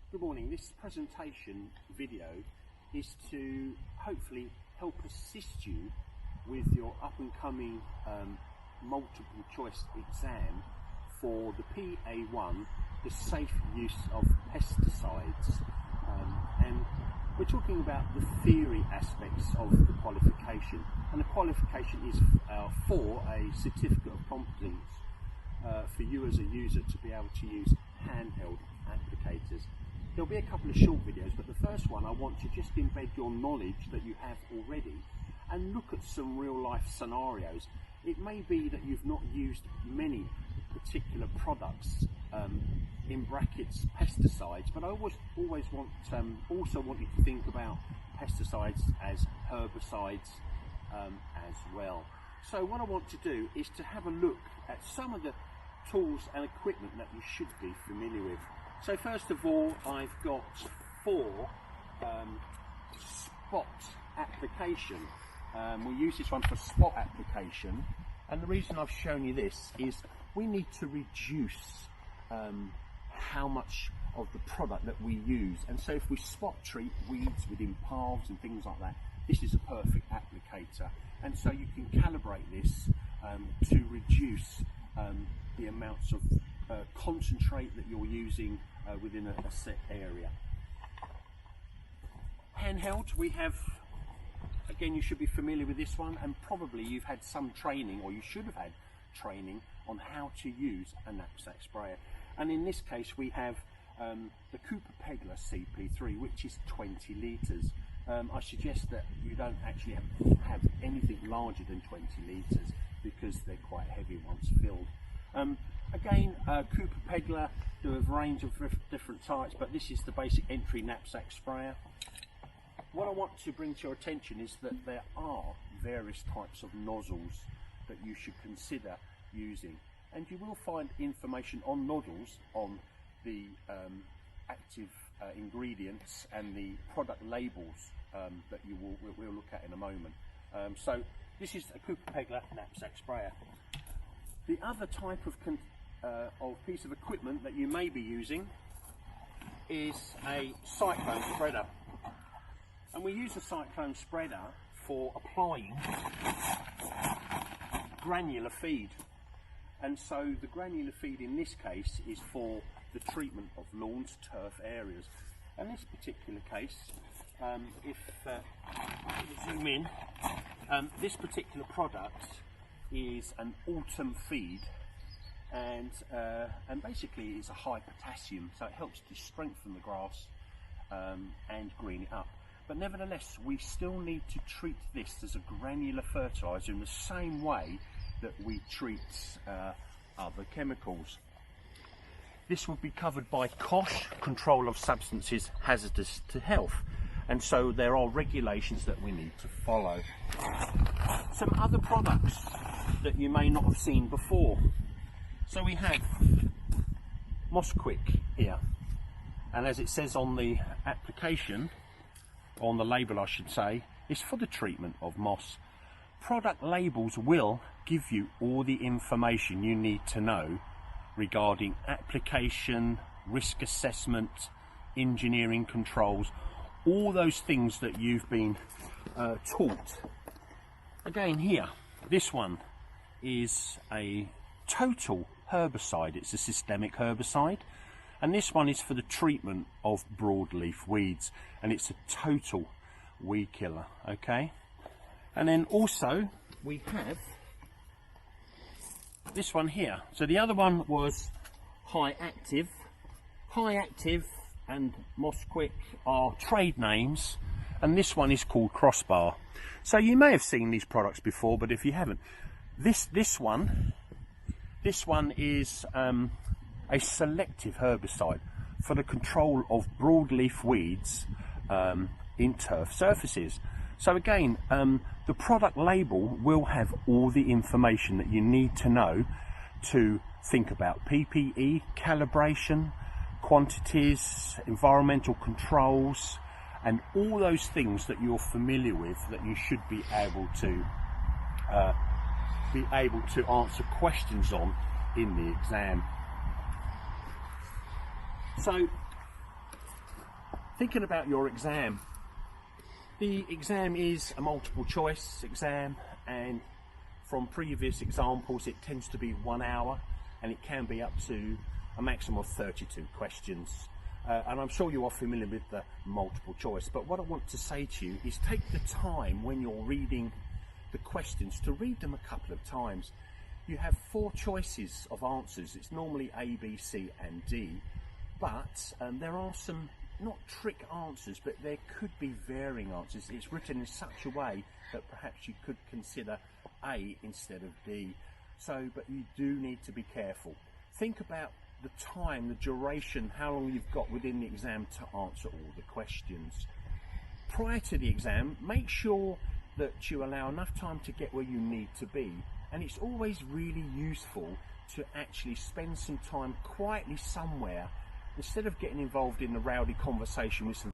Good morning. This presentation video is to hopefully help assist you with your up and coming multiple choice exam for the PA1, the safe use of pesticides. And we're talking about the theory aspects of the qualification, and the qualification is for a certificate of competence for you as a user to be able to use handheld applicators. There'll be a couple of short videos, but the first one I want to just embed your knowledge that you have already and look at some real life scenarios. It may be that you've not used many particular products, in brackets pesticides, but I always want also want you to think about pesticides as herbicides as well. So what I want to do is to have a look at some of the tools and equipment that you should be familiar with. So first of all, I've got 4 spot application. We use this one for spot application, and the reason I've shown you this is we need to reduce how much of the product that we use, and so if we spot treat weeds within paths and things like that, this is a perfect applicator, and so you can calibrate this to reduce the amounts of concentrate that you're using within a set area. Handheld, we have, again, you should be familiar with this one, and probably you've had some training, or you should have had training on how to use a knapsack sprayer. And in this case we have the Cooper-Pegler CP3, which is 20 litres. I suggest that you don't actually have anything larger than 20 litres because they're quite heavy once filled. Again, Cooper-Pegler do a range of different types, but this is the basic entry knapsack sprayer. What I want to bring to your attention is that there are various types of nozzles that you should consider using, and you will find information on nozzles on the active ingredients and the product labels that we'll look at in a moment. So this is a Cooper-Pegler knapsack sprayer. The other type of piece of equipment that you may be using is a cyclone spreader, and we use a cyclone spreader for applying granular feed, and so the granular feed in this case is for the treatment of lawns, turf areas. In this particular case, if you zoom in, this particular product is an autumn feed, and basically it's a high potassium, so it helps to strengthen the grass and green it up. But nevertheless, we still need to treat this as a granular fertiliser in the same way that we treat other chemicals. This would be covered by COSH, Control of Substances Hazardous to Health, and so there are regulations that we need to follow. Some other products that you may not have seen before. So we have Mossquick here, and as it says on the application, on the label I should say, it's for the treatment of moss. Product labels will give you all the information you need to know regarding application, risk assessment, engineering controls, all those things that you've been taught. Again here, this one is a total herbicide, it's a systemic herbicide, and this one is for the treatment of broadleaf weeds, and it's a total weed killer, okay? And then also we have this one here. So the other one was high active. High active and Mossquick are trade names, and this one is called Crossbar. So you may have seen these products before, but if you haven't, this one is a selective herbicide for the control of broadleaf weeds in turf surfaces. So again, the product label will have all the information that you need to know to think about PPE, calibration, quantities, environmental controls, and all those things that you're familiar with that you should be able to answer questions on in the exam. So Thinking about your exam. The exam is a multiple choice exam, and from previous examples it tends to be 1 hour, and it can be up to a maximum of 32 questions. And I'm sure you are familiar with the multiple choice, but what I want to say to you is take the time when you're reading the questions to read them a couple of times. You have 4 choices of answers. It's normally A, B, C and D, but there are some not trick answers, but there could be varying answers. It's written in such a way that perhaps you could consider A instead of D. So, but you do need to be careful. Think about the time, the duration, how long you've got within the exam to answer all the questions. Prior to the exam, make sure that you allow enough time to get where you need to be, and it's always really useful to actually spend some time quietly somewhere instead of getting involved in a rowdy conversation with some